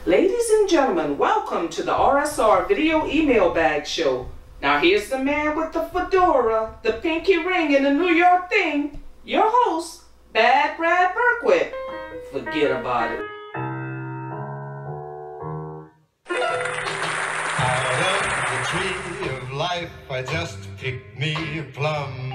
Ladies and gentlemen, welcome to the RSR Video Email Bag Show. Now here's the man with the fedora, the pinky ring, and the New York thing. Your host, Bad Brad Berkowitz. Forget about it. Out of the tree of life, I just picked me a plum.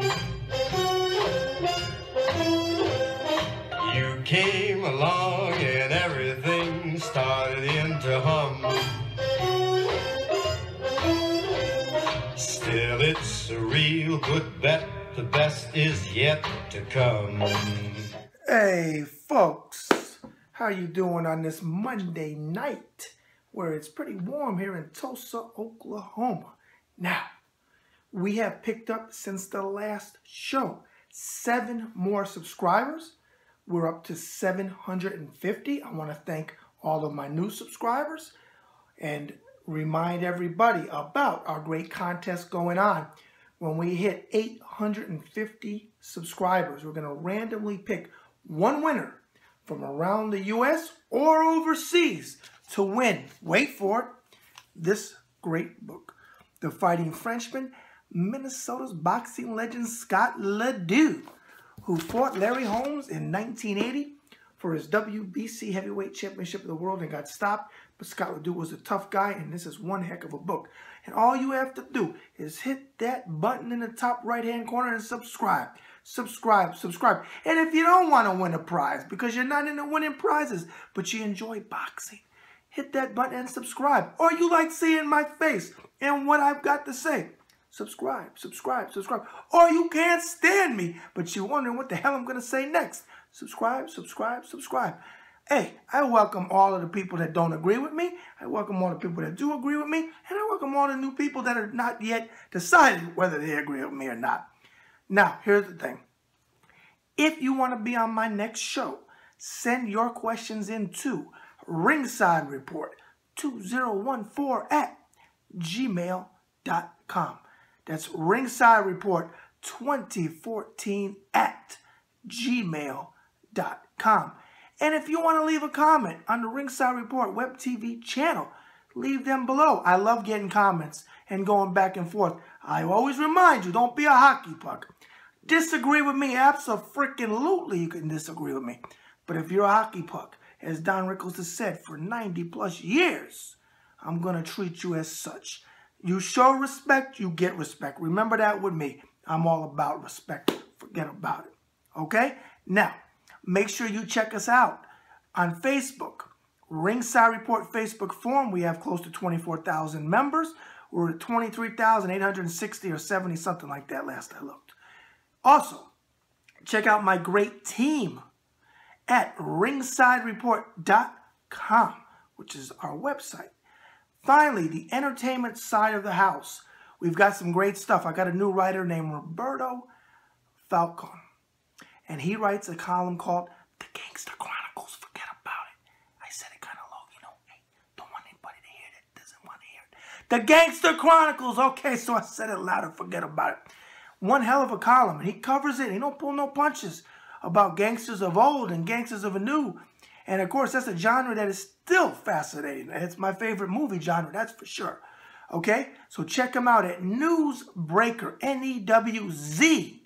You came along and everything started into hum. Still, it's a real good bet, the best is yet to come. Hey folks, how you doing on this Monday night where it's pretty warm here in Tulsa, Oklahoma? Now, we have picked up since the last show 7 more subscribers. We're up to 750. I want to thank all of my new subscribers and remind everybody about our great contest going on. When we hit 850 subscribers, we're going to randomly pick one winner from around the U.S. or overseas to win, wait for it, this great book, The Fighting Frenchman, Minnesota's boxing legend Scott LeDoux, who fought Larry Holmes in 1980 for his WBC Heavyweight Championship of the World and got stopped. But Scott LeDoux was a tough guy, and this is one heck of a book. And all you have to do is hit that button in the top right-hand corner and subscribe. Subscribe. And if you don't want to win a prize, because you're not into winning prizes, but you enjoy boxing, hit that button and subscribe. Or you like seeing my face and what I've got to say. Subscribe. Or you can't stand me, but you're wondering what the hell I'm going to say next. Subscribe. Hey, I welcome all of the people that don't agree with me. I welcome all the people that do agree with me. And I welcome all the new people that are not yet decided whether they agree with me or not. Now, here's the thing. If you want to be on my next show, send your questions in to Ringside Report 2014@gmail.com. That's Ringside Report 2014@gmail.com. And if you want to leave a comment on the Ringside Report Web TV channel, leave them below. I love getting comments and going back and forth. I always remind you, don't be a hockey puck. Disagree with me, abso-freaking-lutely you can disagree with me. But if you're a hockey puck, as Don Rickles has said for 90 plus years, I'm going to treat you as such. You show respect, you get respect. Remember that with me. I'm all about respect. Forget about it. Okay? Now, make sure you check us out on Facebook. Ringside Report Facebook forum. We have close to 24,000 members. We're at 23,860 or 70, something like that last I looked. Also, check out my great team at ringsidereport.com, which is our website. Finally, the entertainment side of the house. We've got some great stuff. I got a new writer named Roberto Falcon, and he writes a column called The Gangster Chronicles. Forget about it. I said it kind of low, Hey, don't want anybody to hear that doesn't want to hear it. The Gangster Chronicles. Okay, so I said it louder. Forget about it. One hell of a column, and he covers it. He don't pull no punches about gangsters of old and gangsters of a new. And of course, that's a genre that is still fascinating. It's my favorite movie genre, that's for sure. Okay, so check him out at Newsbreaker, Newsbreaker.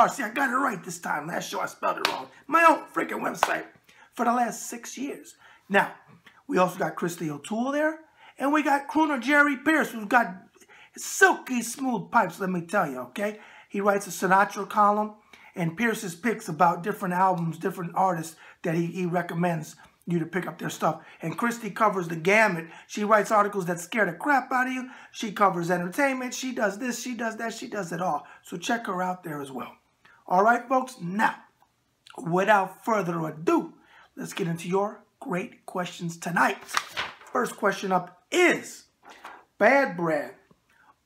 See, I got it right this time. Last show I spelled it wrong. My own freaking website for the last 6 years. Now, we also got Christy O'Toole there, and we got crooner Jerry Pierce, who's got silky smooth pipes, let me tell you, okay? He writes a Sinatra column, and Pierce's picks about different albums, different artists that he recommends you to pick up their stuff. And Christy covers the gamut. She writes articles that scare the crap out of you. She covers entertainment. She does this, she does that, she does it all. So check her out there as well. All right, folks, now, without further ado, let's get into your great questions tonight. First question up is, Bad Brad,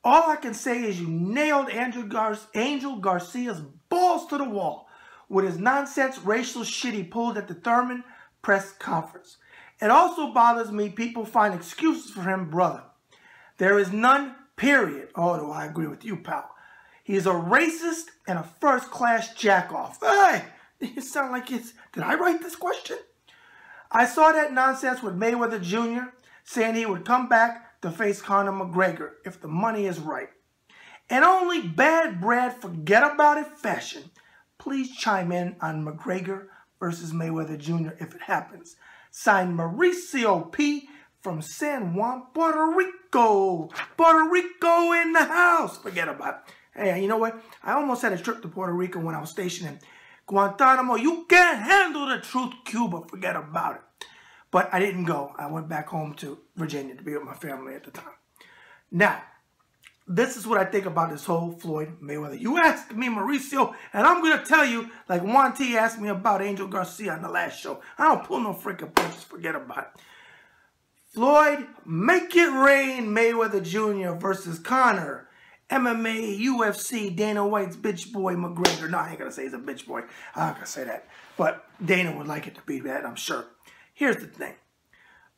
all I can say is you nailed Angel Garcia's balls to the wall with his nonsense racial shit he pulled at the Thurman press conference. It also bothers me people find excuses for him, brother. There is none, period. Oh, do I agree with you, pal. He is a racist and a first-class jackoff. Hey, you sound like it's... Did I write this question? I saw that nonsense with Mayweather Jr. saying he would come back to face Conor McGregor if the money is right. And only Bad Brad forget about it fashion. Please chime in on McGregor versus Mayweather Jr. if it happens. Signed Mauricio P. from San Juan, Puerto Rico. Puerto Rico in the house. Forget about it. Hey, you know what? I almost had a trip to Puerto Rico when I was stationed in Guantanamo. You can't handle the truth, Cuba. Forget about it. But I didn't go. I went back home to Virginia to be with my family at the time. Now, this is what I think about this whole Floyd Mayweather. You asked me, Mauricio, and I'm going to tell you, like Juan T asked me about Angel Garcia on the last show. I don't pull no freaking punches. Forget about it. Floyd, make it rain, Mayweather Jr. versus Conor. MMA, UFC, Dana White's bitch boy McGregor. No, I ain't going to say he's a bitch boy. I'm not going to say that. But Dana would like it to be that, I'm sure. Here's the thing.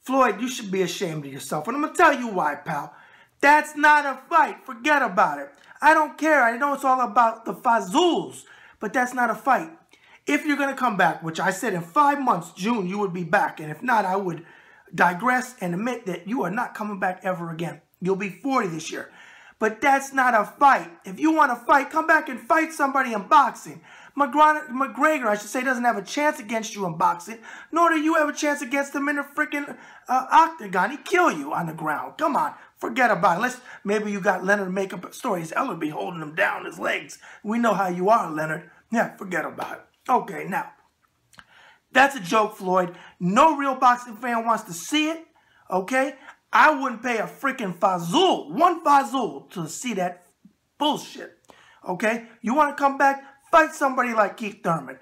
Floyd, you should be ashamed of yourself. And I'm going to tell you why, pal. That's not a fight. Forget about it. I don't care. I know it's all about the fazools. But that's not a fight. If you're going to come back, which I said in 5 months, June, you would be back. And if not, I would digress and admit that you are not coming back ever again. You'll be 40 this year. But that's not a fight. If you want to fight, come back and fight somebody in boxing. McGregor, I should say, doesn't have a chance against you in boxing, nor do you have a chance against him in a freaking octagon. He'd kill you on the ground. Come on, forget about it. Unless maybe you got Leonard to make up a story. His Eller be holding him down, his legs. We know how you are, Leonard. Yeah, forget about it. Okay, now, that's a joke, Floyd. No real boxing fan wants to see it, okay? I wouldn't pay a freaking fazul, one fazul, to see that bullshit, okay? You want to come back? Fight somebody like Keith Thurman.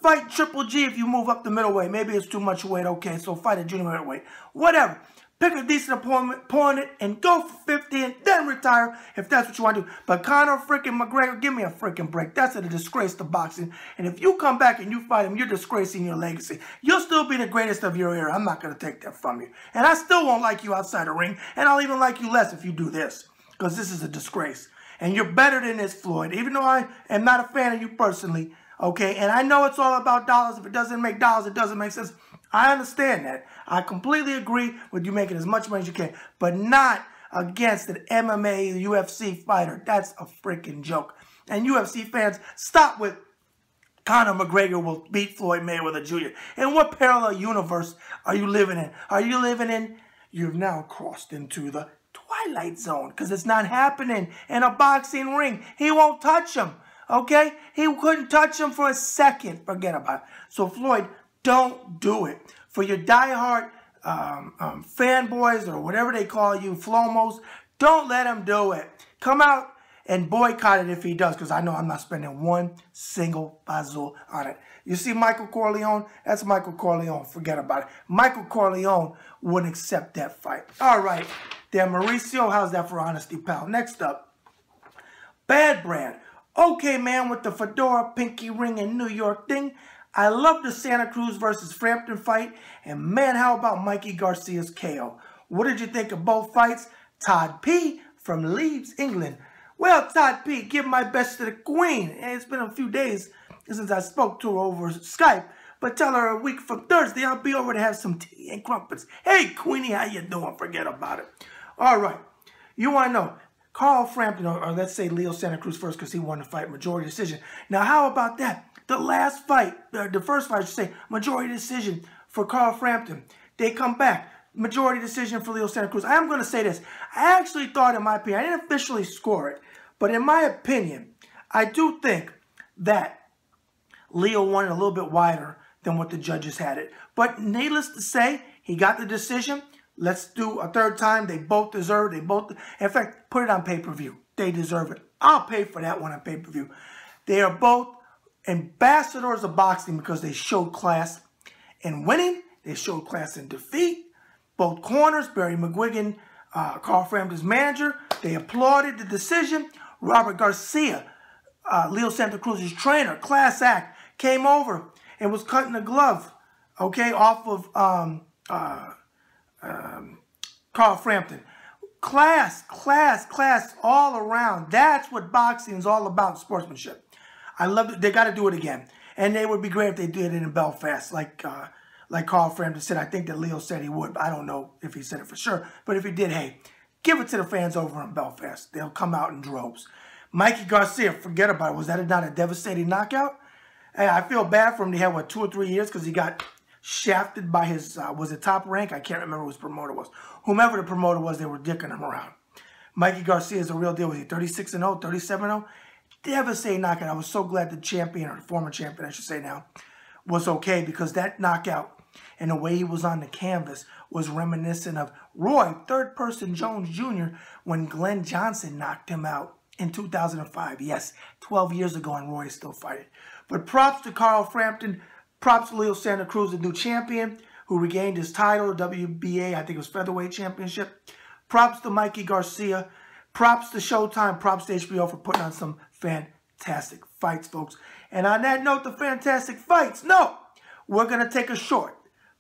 Fight Triple G if you move up the middleweight. Maybe it's too much weight, okay, so fight a junior middleweight. Whatever. Pick a decent opponent and go for 50 and then retire if that's what you want to do. But Conor freaking McGregor, give me a freaking break. That's a disgrace to boxing. And if you come back and you fight him, you're disgracing your legacy. You'll still be the greatest of your era. I'm not going to take that from you. And I still won't like you outside the ring. And I'll even like you less if you do this. Because this is a disgrace. And you're better than this, Floyd. Even though I am not a fan of you personally. Okay? And I know it's all about dollars. If it doesn't make dollars, it doesn't make sense. I understand that. I completely agree with you making as much money as you can, but not against an MMA, UFC fighter. That's a freaking joke. And UFC fans, stop with Conor McGregor will beat Floyd Mayweather Jr. In what parallel universe are you living in? Are you living in? You've now crossed into the Twilight Zone because it's not happening in a boxing ring. He won't touch him, okay? He couldn't touch him for a second. Forget about it. So Floyd, don't do it. For your diehard fanboys or whatever they call you, Flomos, don't let him do it. Come out and boycott it if he does, because I know I'm not spending one single fazul on it. You see Michael Corleone? That's Michael Corleone. Forget about it. Michael Corleone wouldn't accept that fight. All right. There, Mauricio, how's that for honesty, pal? Next up, Bad Brand. Okay, man, with the fedora, pinky ring, and New York thing. I love the Santa Cruz versus Frampton fight. And man, how about Mikey Garcia's KO? What did you think of both fights? Todd P. from Leeds, England. Well, Todd P., give my best to the Queen. And it's been a few days since I spoke to her over Skype. But tell her a week from Thursday, I'll be over to have some tea and crumpets. Hey, Queenie, how you doing? Forget about it. All right. You want to know, Carl Frampton, or let's say Leo Santa Cruz first because he won the fight, majority decision. Now, how about that? The last fight, the first fight, I should say, majority decision for Carl Frampton. They come back. Majority decision for Leo Santa Cruz. I am going to say this. I actually thought, in my opinion, I didn't officially score it, but in my opinion, I do think that Leo won it a little bit wider than what the judges had it. But needless to say, he got the decision. Let's do a third time. They both deserve it. In fact, put it on pay-per-view. They deserve it. I'll pay for that one on pay-per-view. They are both ambassadors of boxing because they showed class in winning. They showed class in defeat. Both corners, Barry McGuigan, Carl Frampton's manager, they applauded the decision. Robert Garcia, Leo Santa Cruz's trainer, class act, came over and was cutting the glove, okay, off of Carl Frampton. Class all around. That's what boxing is all about, sportsmanship. I love it. They got to do it again. And it would be great if they did it in Belfast, like like Carl Frampton said. I think that Leo said he would, but I don't know if he said it for sure. But if he did, hey, give it to the fans over in Belfast. They'll come out in droves. Mikey Garcia, forget about it. Was that not a devastating knockout? Hey, I feel bad for him. He had, what, 2 or 3 years because he got shafted by his, was it Top Rank? I can't remember who his promoter was. Whomever the promoter was, they were dicking him around. Mikey Garcia is a real deal. Was he 36-0, 37-0? Devastating knockout. I was so glad the champion, or the former champion, I should say now, was okay, because that knockout and the way he was on the canvas was reminiscent of Roy, Third Person Jones Jr., when Glenn Johnson knocked him out in 2005. Yes, 12 years ago, and Roy is still fighting. But props to Carl Frampton. Props to Leo Santa Cruz, the new champion, who regained his title, WBA, I think it was Featherweight Championship. Props to Mikey Garcia. Props to Showtime. Props to HBO for putting on some fantastic fights, folks. And on that note, the fantastic fights, no, we're going to take a short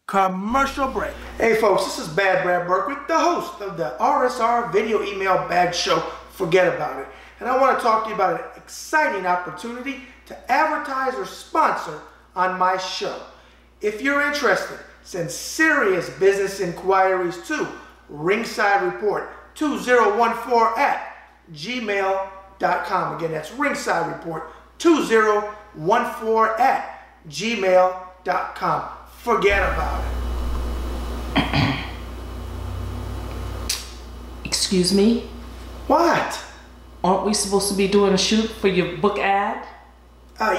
commercial break. Hey, folks, this is Bad Brad Berkwick, the host of the RSR Video Email Bag Show. Forget about it. And I want to talk to you about an exciting opportunity to advertise or sponsor on my show. If you're interested, send serious business inquiries to Ringside Report 2014@gmail.com. Again, that's Ringside Report 2014@gmail.com. Forget about it. Excuse me? What? Aren't we supposed to be doing a shoot for your book ad?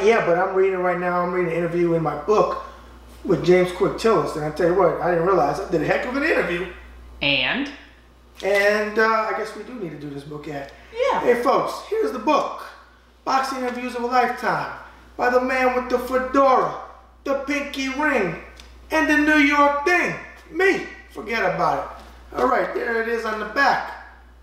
Yeah, but I'm reading right now. I'm reading an interview in my book with James Quick Tillis. And I tell you what, I didn't realize I did a heck of an interview. And I guess we do need to do this book ad. Yeah. Hey, folks, here's the book. Boxing Interviews of a Lifetime by the man with the fedora, the pinky ring, and the New York thing. Me. Forget about it. All right, there it is on the back.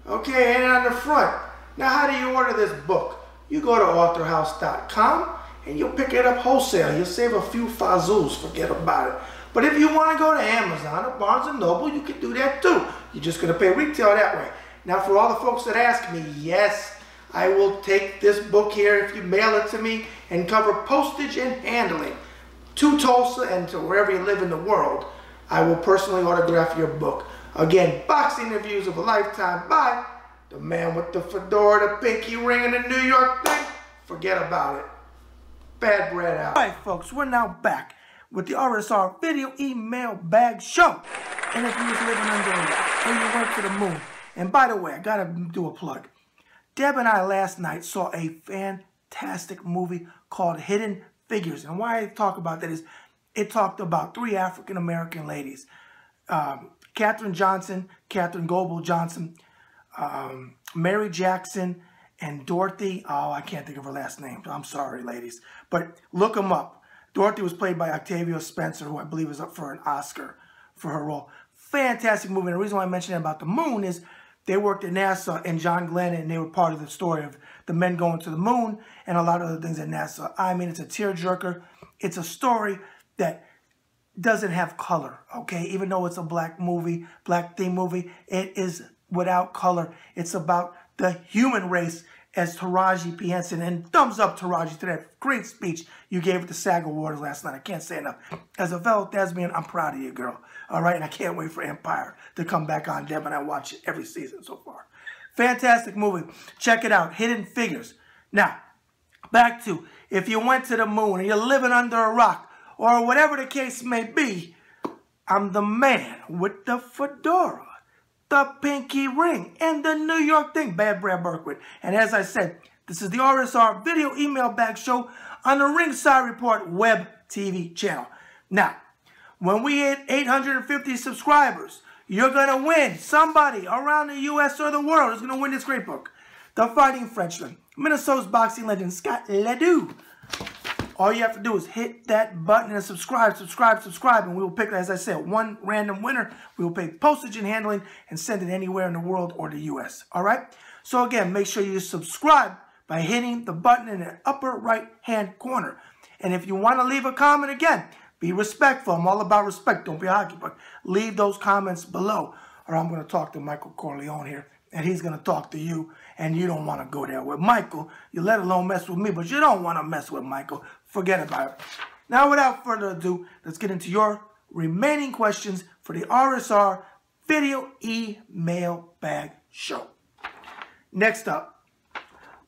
Okay, and on the front. Now, how do you order this book? You go to authorhouse.com and you'll pick it up wholesale. You'll save a few fazools. Forget about it. But if you want to go to Amazon or Barnes & Noble, you can do that too. You're just going to pay retail that way. Now, for all the folks that ask me, yes, I will take this book here if you mail it to me and cover postage and handling to Tulsa and to wherever you live in the world. I will personally autograph your book. Again, Boxing Interviews of a Lifetime by the man with the fedora, the pinky ring, and the New York thing. Forget about it. Bad Brad out. All right, folks, we're now back with the RSR Video Email Bag Show. And if you was living under a rock or you went to the moon, and by the way, I gotta do a plug. Deb and I last night saw a fantastic movie called Hidden Figures. And why I talk about that is it talked about 3 African-American ladies. Katherine Johnson, Catherine Goebel Johnson, Mary Jackson, and Dorothy. Oh, I can't think of her last name. I'm sorry, ladies. But look them up. Dorothy was played by Octavia Spencer, who I believe is up for an Oscar for her role. Fantastic movie. And the reason why I mentioned about the moon is they worked at NASA and John Glenn, and they were part of the story of the men going to the moon and a lot of other things at NASA. I mean, it's a tearjerker. It's a story that doesn't have color, okay? Even though it's a black movie, black theme movie, it is without color. It's about the human race, as Taraji P. Henson, and thumbs up Taraji to that great speech you gave at the SAG Awards last night. I can't say enough. As a fellow thespian, I'm proud of you, girl. All right, and I can't wait for Empire to come back on. Deb and I watch it every season so far. Fantastic movie. Check it out, Hidden Figures. Now, back to, if you went to the moon and you're living under a rock, or whatever the case may be, I'm the man with the fedora, the pinky ring, and the New York thing, Bad Brad Berkwick. And as I said, this is the RSR Video Email Bag Show on the Ringside Report web TV channel. Now, when we hit 850 subscribers, you're going to win. Somebody around the U.S. or the world is going to win this great book. The Fighting Frenchman, Minnesota's boxing legend, Scott Ledoux. All you have to do is hit that button and subscribe, and we will pick, as I said, one random winner. We will pay postage and handling and send it anywhere in the world or the U.S. All right? So again, make sure you subscribe by hitting the button in the upper right-hand corner. And if you want to leave a comment, again, be respectful. I'm all about respect. Don't be a hockey puck. Leave those comments below, or I'm going to talk to Michael Corleone here, and he's going to talk to you, and you don't want to go there with Michael. You let alone mess with me, but you don't want to mess with Michael. Forget about it. Now, without further ado, let's get into your remaining questions for the RSR Video Email Bag Show. Next up,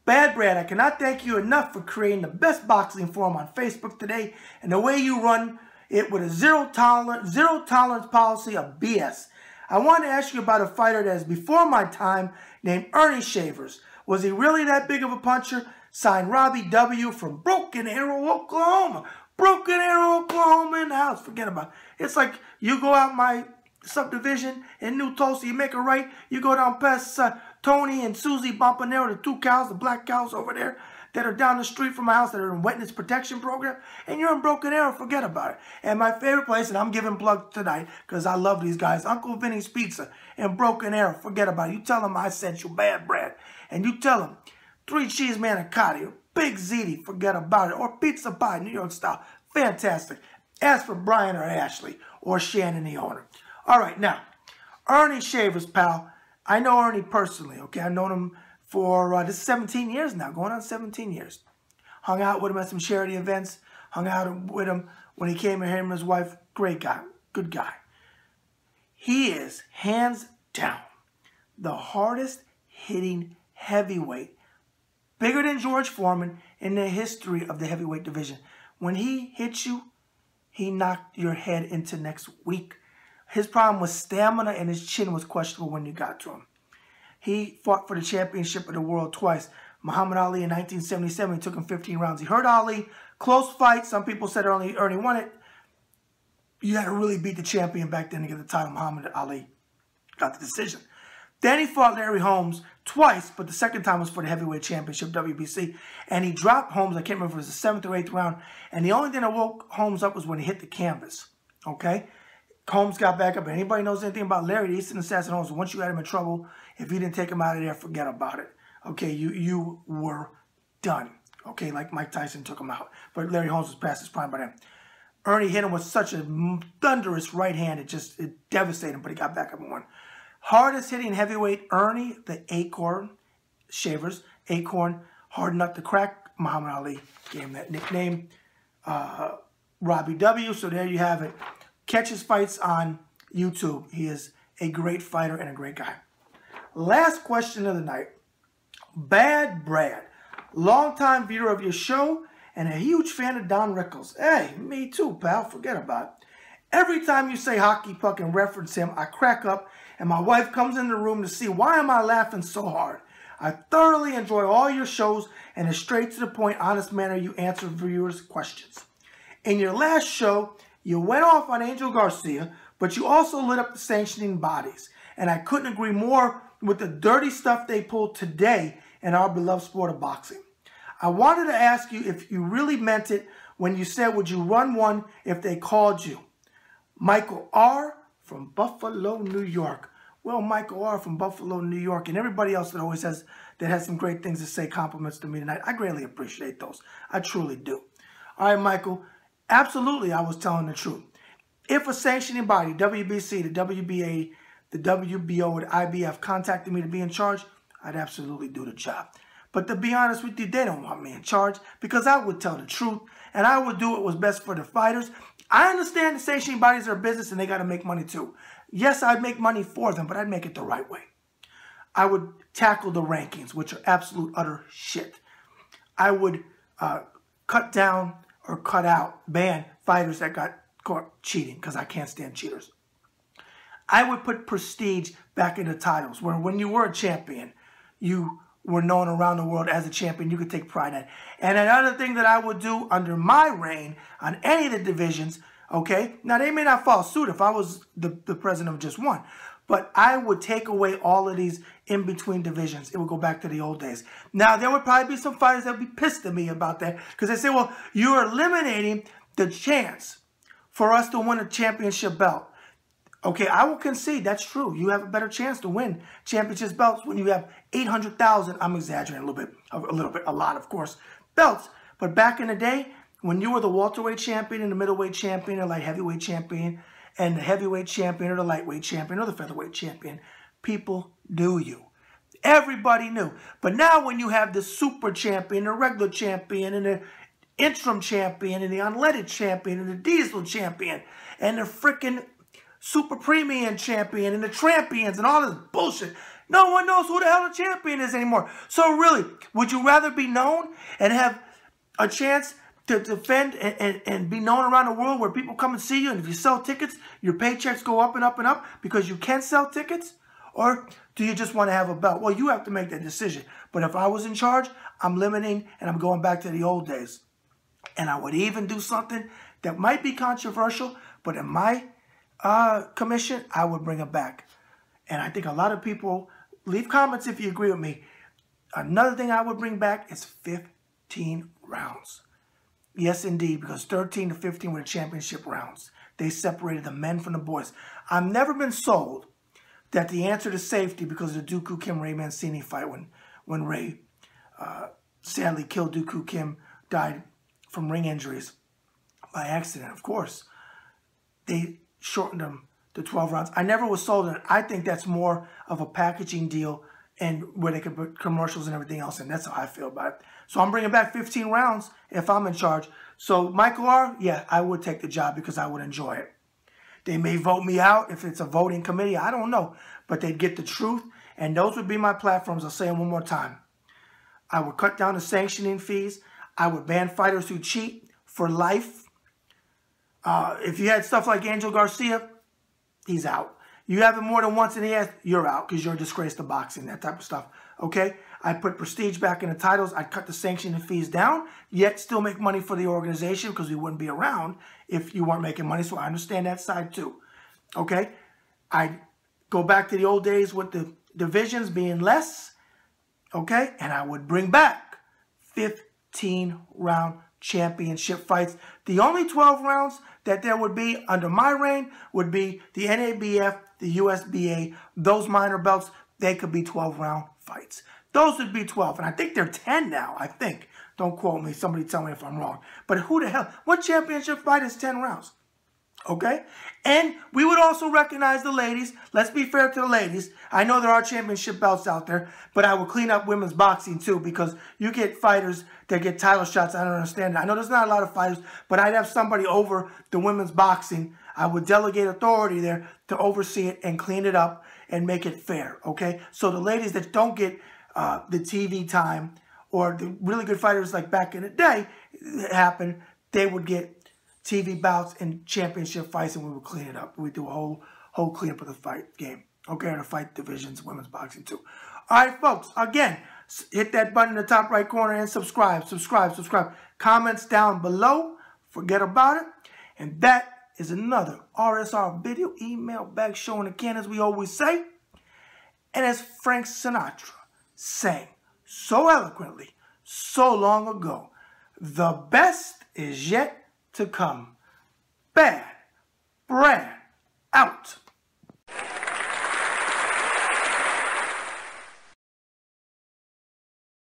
Bad Brad, I cannot thank you enough for creating the best boxing forum on Facebook today and the way you run it with a zero tolerance policy of BS. I want to ask you about a fighter that is before my time named Ernie Shavers. Was he really that big of a puncher? Signed, Robbie W. from Broken Arrow, Oklahoma. Broken Arrow, Oklahoma in the house. Forget about it. It's like you go out my subdivision in New Tulsa, you make a right, you go down past Tony and Susie Bompanero, the two cows, the black cows over there that are down the street from my house that are in wetness protection program, and you're in Broken Arrow, forget about it. And my favorite place, and I'm giving plugs tonight because I love these guys, Uncle Vinny's Pizza in Broken Arrow, forget about it. You tell them I sent you, Bad Brad, and you tell them 3 cheese manicotti, Big Ziti, forget about it, or pizza pie, New York style, fantastic. Ask for Brian or Ashley or Shannon, the owner. All right, now, Ernie Shavers, pal. I know Ernie personally, okay? I've known him for this 17 years now, going on 17 years. Hung out with him at some charity events, hung out with him when he came in here and his wife. Great guy, good guy. He is, hands down, the hardest hitting heavyweight, bigger than George Foreman in the history of the heavyweight division. When he hit you, he knocked your head into next week. His problem was stamina, and his chin was questionable when you got to him. He fought for the championship of the world twice. Muhammad Ali in 1977, he took him 15 rounds. He hurt Ali. Close fight. Some people said Ernie won it. You had to really beat the champion back then to get the title. Muhammad Ali got the decision. Then he fought Larry Holmes twice, but the second time was for the heavyweight championship, WBC. And he dropped Holmes, I can't remember if it was the 7th or 8th round. And the only thing that woke Holmes up was when he hit the canvas. Okay? Holmes got back up. And anybody knows anything about Larry, the Eastern Assassin Holmes, once you had him in trouble, if you didn't take him out of there, forget about it. Okay, you were done. Okay, like Mike Tyson took him out. But Larry Holmes was past his prime by then. Ernie hit him with such a thunderous right hand, it devastated him, but he got back up and won. Hardest hitting heavyweight, Ernie, the Acorn, Shavers, Acorn, hard nut to crack. Muhammad Ali gave him that nickname. Robbie W, so there you have it. Catch his fights on YouTube. He is a great fighter and a great guy. Last question of the night. Bad Brad, longtime viewer of your show and a huge fan of Don Rickles. Hey, me too, pal. Forget about it. Every time you say hockey puck and reference him, I crack up and my wife comes in the room to see why am I laughing so hard. I thoroughly enjoy all your shows and the straight to the point, honest manner you answer viewers' questions. In your last show, you went off on Angel Garcia, but you also lit up the sanctioning bodies. And I couldn't agree more with the dirty stuff they pulled today in our beloved sport of boxing. I wanted to ask you if you really meant it when you said, would you run one if they called you? Michael R. from Buffalo, New York. Well, Michael R. from Buffalo, New York, and everybody else that always has some great things to say, compliments to me tonight. I greatly appreciate those. I truly do. All right, Michael. Absolutely, I was telling the truth. If a sanctioning body, WBC, the WBA, the WBO, or the IBF contacted me to be in charge, I'd absolutely do the job. But to be honest with you, they don't want me in charge because I would tell the truth and I would do what was best for the fighters. I understand the sanctioning bodies are a business and they got to make money too. Yes, I'd make money for them, but I'd make it the right way. I would tackle the rankings, which are absolute utter shit. I would cut down or cut out, ban fighters that got caught cheating because I can't stand cheaters. I would put prestige back into titles where when you were a champion, you were known around the world as a champion. You could take pride in it. And another thing that I would do under my reign on any of the divisions, okay, now they may not follow suit if I was the president of just one, but I would take away all of these in-between divisions. It would go back to the old days. Now, there would probably be some fighters that would be pissed at me about that because they say, well, you're eliminating the chance for us to win a championship belt. Okay, I will concede that's true. You have a better chance to win championship belts when you have 800,000, I'm exaggerating a lot, of course, belts. But back in the day, when you were the welterweight champion and the middleweight champion or light heavyweight champion and the heavyweight champion or the lightweight champion or the featherweight champion, people knew you. Everybody knew. But now when you have the super champion, the regular champion, and the interim champion, and the unleaded champion, and the diesel champion, and the freaking Super Premium Champion and the Trampions and all this bullshit. No one knows who the hell the champion is anymore. So really, would you rather be known and have a chance to defend and be known around the world where people come and see you, and if you sell tickets, your paychecks go up and up and up because you can sell tickets? Or do you just want to have a belt? Well, you have to make that decision. But if I was in charge, I'm limiting and I'm going back to the old days. And I would even do something that might be controversial, but in my commission, I would bring it back. And I think a lot of people, leave comments if you agree with me. Another thing I would bring back is 15 rounds. Yes, indeed, because 13 to 15 were the championship rounds. They separated the men from the boys. I've never been sold that the answer to safety, because of the Dooku Kim-Ray Mancini fight, when Ray sadly killed Dooku Kim, died from ring injuries by accident, of course, they shortened them to 12 rounds. I never was sold it. I think that's more of a packaging deal and where they could put commercials and everything else, and that's how I feel about it. So I'm bringing back 15 rounds if I'm in charge. So Michael R., yeah, I would take the job because I would enjoy it. They may vote me out if it's a voting committee. I don't know. But they'd get the truth, and those would be my platforms. I'll say them one more time. I would cut down the sanctioning fees. I would ban fighters who cheat for life. If you had stuff like Angel Garcia, he's out. You have it more than once and you're out because you're a disgrace to boxing, that type of stuff. Okay? I'd put prestige back in the titles. I'd cut the sanctioning fees down, yet still make money for the organization because we wouldn't be around if you weren't making money. So I understand that side too. Okay? I'd go back to the old days with the divisions being less. Okay? And I would bring back 15-round championship fights. The only 12 rounds that there would be under my reign would be the NABF, the USBA, those minor belts. They could be 12-round fights. Those would be 12. And I think they're 10 now, I think. Don't quote me. Somebody tell me if I'm wrong. But who the hell? What championship fight is 10 rounds? Okay? And we would also recognize the ladies. Let's be fair to the ladies. I know there are championship belts out there, but I would clean up women's boxing too, because you get fighters that get title shots. I don't understand that. I know there's not a lot of fighters, but I'd have somebody over the women's boxing. I would delegate authority there to oversee it and clean it up and make it fair, okay? So the ladies that don't get the TV time, or the really good fighters like back in the day happened, they would get TV bouts and championship fights, and we would clean it up. We'd do a whole cleanup of the fight game. Okay, the fight divisions, women's boxing too. All right, folks, again, hit that button in the top right corner and subscribe. Comments down below. Forget about it. And that is another RSR video email bag show again, as we always say. And as Frank Sinatra sang so eloquently so long ago, the best is yet to come. Bad Brad out.